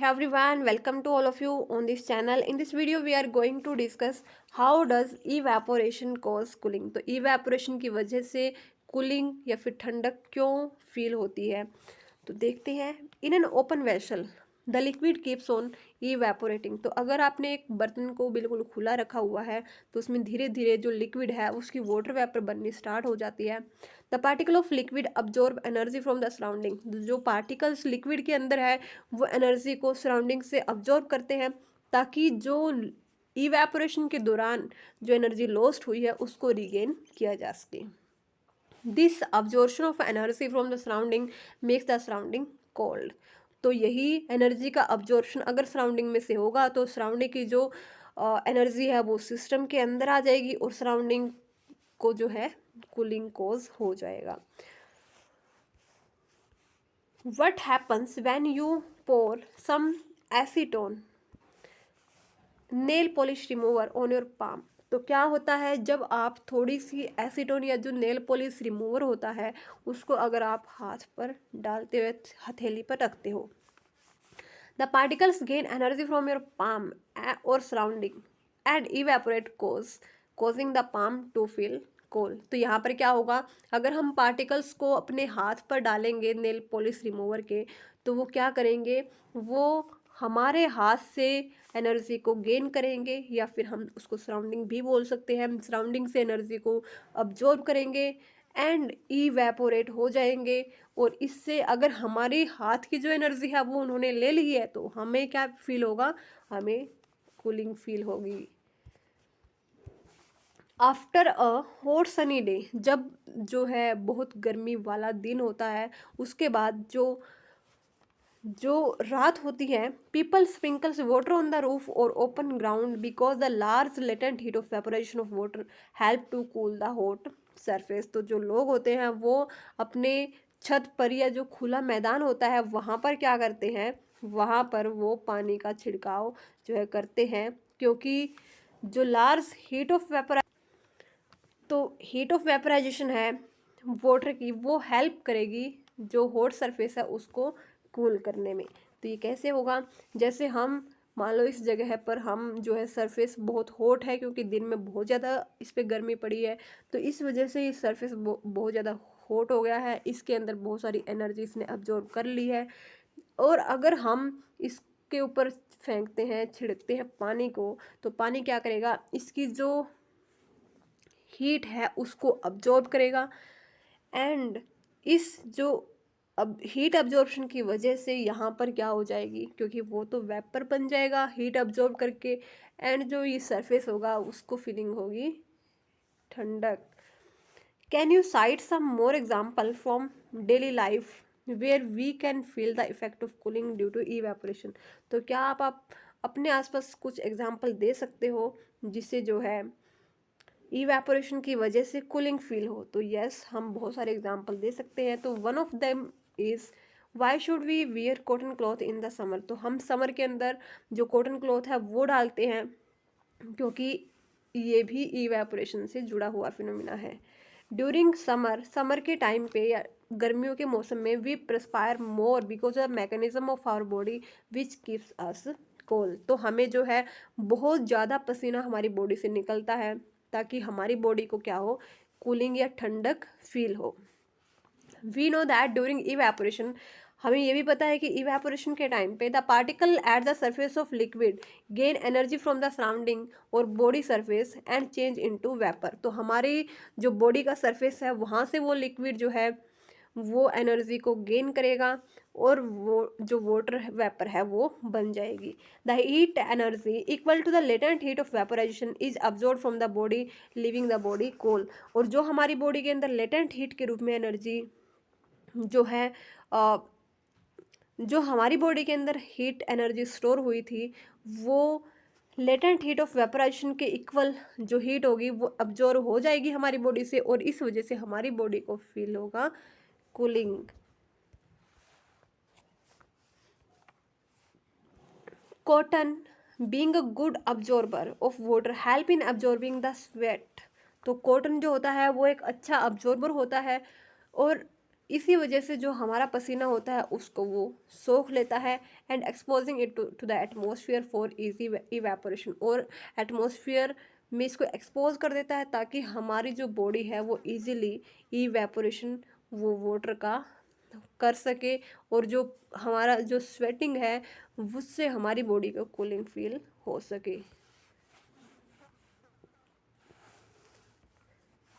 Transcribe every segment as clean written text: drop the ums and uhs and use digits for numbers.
Hey everyone, welcome to all of you on this channel. In this video, we are going to discuss how does evaporation cause cooling. तो evaporation की वजह से cooling या फिर ठंडक क्यों feel होती है, तो देखते हैं. In an open vessel the liquid keeps on evaporating. तो अगर आपने एक बर्तन को बिल्कुल खुला रखा हुआ है तो उसमें धीरे धीरे जो लिक्विड है उसकी वाटर वेपर बननी स्टार्ट हो जाती है. The particle of liquid absorb energy from the surrounding. जो पार्टिकल्स लिक्विड के अंदर है वो एनर्जी को सराउंडिंग से अब्जॉर्ब करते हैं ताकि जो इवेपोरेशन के दौरान जो एनर्जी लॉस्ट हुई है उसको रिगेन किया जा सके. This absorption of energy from the surrounding makes the surrounding cold. तो यही एनर्जी का अब्जॉर्प्शन अगर सराउंडिंग में से होगा तो सराउंडिंग की जो एनर्जी है वो सिस्टम के अंदर आ जाएगी और सराउंडिंग को जो है कूलिंग कोज हो जाएगा. What happens when you pour some acetone nail polish remover on your palm. तो क्या होता है जब आप थोड़ी सी एसीटोन या जो नेल पॉलिश रिमूवर होता है उसको अगर आप हाथ पर डालते हुए हथेली पर रखते हो. The particles gain energy from your palm और surrounding and evaporate causing the palm to feel cool. तो यहाँ पर क्या होगा, अगर हम पार्टिकल्स को अपने हाथ पर डालेंगे नेल पॉलिश रिमूवर के तो वो क्या करेंगे, वो हमारे हाथ से एनर्जी को गेन करेंगे या फिर हम उसको सराउंडिंग भी बोल सकते हैं. सराउंडिंग से एनर्जी को अब्जॉर्ब करेंगे एंड इवेपोरेट हो जाएंगे. और इससे अगर हमारे हाथ की जो एनर्जी है वो उन्होंने ले ली है तो हमें क्या फील होगा, हमें कूलिंग फील होगी. After a hot sunny day, जब जो है बहुत गर्मी वाला दिन होता है उसके बाद जो जो रात होती है, people sprinkles water on the roof और open ground because the large latent heat of vaporisation of water help to cool the hot surface. तो जो लोग होते हैं वो अपने छत पर या जो खुला मैदान होता है वहाँ पर क्या करते हैं, वहाँ पर वो पानी का छिड़काव जो है करते हैं क्योंकि जो लार्ज हीट ऑफ तो हीट ऑफ वेपराइजेशन है वाटर की वो हेल्प करेगी जो हॉट सरफेस है उसको कूल करने में. तो ये कैसे होगा, जैसे हम मान लो इस जगह पर हम जो है सरफेस बहुत हॉट है क्योंकि दिन में बहुत ज़्यादा इस पर गर्मी पड़ी है तो इस वजह से ये सरफेस बहुत ज़्यादा हॉट हो गया है, इसके अंदर बहुत सारी एनर्जी इसने अब्जॉर्ब कर ली है. और अगर हम इसके ऊपर फेंकते हैं छिड़कते हैं पानी को तो पानी क्या करेगा, इसकी जो हीट है उसको अब्जॉर्ब करेगा एंड इस जो अब हीट अब्जॉर्प्शन की वजह से यहाँ पर क्या हो जाएगी, क्योंकि वो तो वेपर बन जाएगा हीट अब्जॉर्ब करके एंड जो ये सरफेस होगा उसको फीलिंग होगी ठंडक. Can you cite some more example from daily life where we can feel the effect of cooling due to evaporation. तो क्या आप अपने आसपास कुछ एग्जाम्पल दे सकते हो जिससे जो है इवेपोरेशन की वजह से कूलिंग फील हो. तो यस, हम बहुत सारे एग्जांपल दे सकते हैं. तो one of them is why should we wear cotton cloth in the summer. तो हम समर के अंदर जो कॉटन क्लॉथ है वो डालते हैं क्योंकि ये भी इवेपोरेशन से जुड़ा हुआ फिनोमिना है. ड्यूरिंग समर के टाइम पे या गर्मियों के मौसम में we perspire more because of mechanism of our body which keeps us cold. तो हमें जो है बहुत ज़्यादा पसीना हमारी बॉडी से निकलता है ताकि हमारी बॉडी को क्या हो, कूलिंग या ठंडक फील हो. We know that during evaporation, हमें ये भी पता है कि इवेपोरेशन के टाइम पे the particle at the surface of liquid gain energy from the surrounding और body surface and change into vapour. तो हमारी जो बॉडी का सरफेस है वहाँ से वो लिक्विड जो है वो एनर्जी को गेन करेगा और वो जो वाटर वेपर है वो बन जाएगी. The heat energy equal to the latent heat of vaporisation is absorb from the body leaving the body cool. और जो हमारी बॉडी के अंदर लेटेंट हीट के रूप में एनर्जी जो है जो हमारी बॉडी के अंदर हीट एनर्जी स्टोर हुई थी वो लेटेंट हीट ऑफ वेपराइजेशन के इक्वल जो हीट होगी वो अब्जॉर्ब हो जाएगी हमारी बॉडी से और इस वजह से हमारी बॉडी को फील होगा cooling. Cotton being a good absorber of water help in absorbing the sweat. तो कॉटन जो होता है वो एक अच्छा अब्जॉर्बर होता है और इसी वजह से जो हमारा पसीना होता है उसको वो सोख लेता है and exposing it to the atmosphere for easy evaporation, और एटमोसफियर में इसको एक्सपोज कर देता है ताकि हमारी जो बॉडी है वो इजीली इवेपोरेशन वो वाटर का कर सके, और जो हमारा जो स्वेटिंग है उससे हमारी बॉडी को कूलिंग फील हो सके।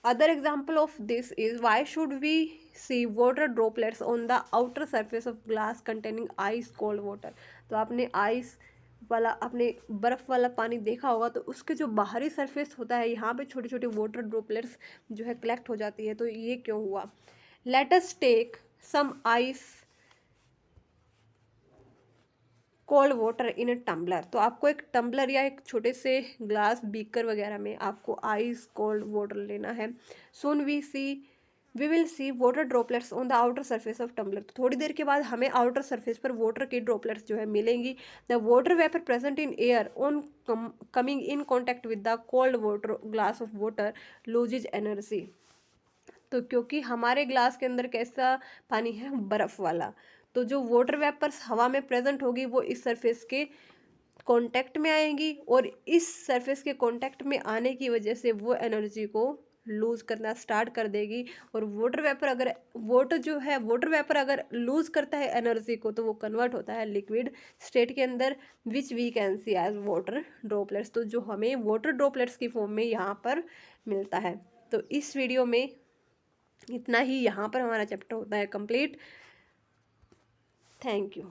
Other example of this is why should we see water droplets on the outer surface of glass containing ice cold water। तो आपने आइस वाला, आपने बर्फ़ वाला पानी देखा होगा, तो उसके जो बाहरी सरफेस होता है यहाँ पे छोटे छोटे वाटर ड्रॉपलेट्स जो है कलेक्ट हो जाती है। तो ये क्यों हुआ? Let us take some ice cold water in a tumbler. तो आपको एक टम्बलर या एक छोटे से ग्लास बीकर वगैरह में आपको आइस कोल्ड वाटर लेना है। Soon we will see water droplets on the outer surface of tumbler. तो थोड़ी देर के बाद हमें आउटर सरफेस पर वाटर की ड्रॉपलेट्स जो है मिलेंगी। The water vapour present in air on coming in contact with the cold water glass of water loses energy. तो क्योंकि हमारे ग्लास के अंदर कैसा पानी है? बर्फ़ वाला। तो जो वाटर वेपर्स हवा में प्रेजेंट होगी वो इस सरफेस के कांटेक्ट में आएंगी, और इस सरफेस के कांटेक्ट में आने की वजह से वो एनर्जी को लूज़ करना स्टार्ट कर देगी। और वाटर वेपर अगर लूज़ करता है एनर्जी को तो वो कन्वर्ट होता है लिक्विड स्टेट के अंदर, which we can see as water droplets. तो जो हमें वाटर ड्रॉपलेट्स की फॉर्म में यहाँ पर मिलता है। तो इस वीडियो में इतना ही, यहाँ पर हमारा चैप्टर होता है कंप्लीट। Thank you.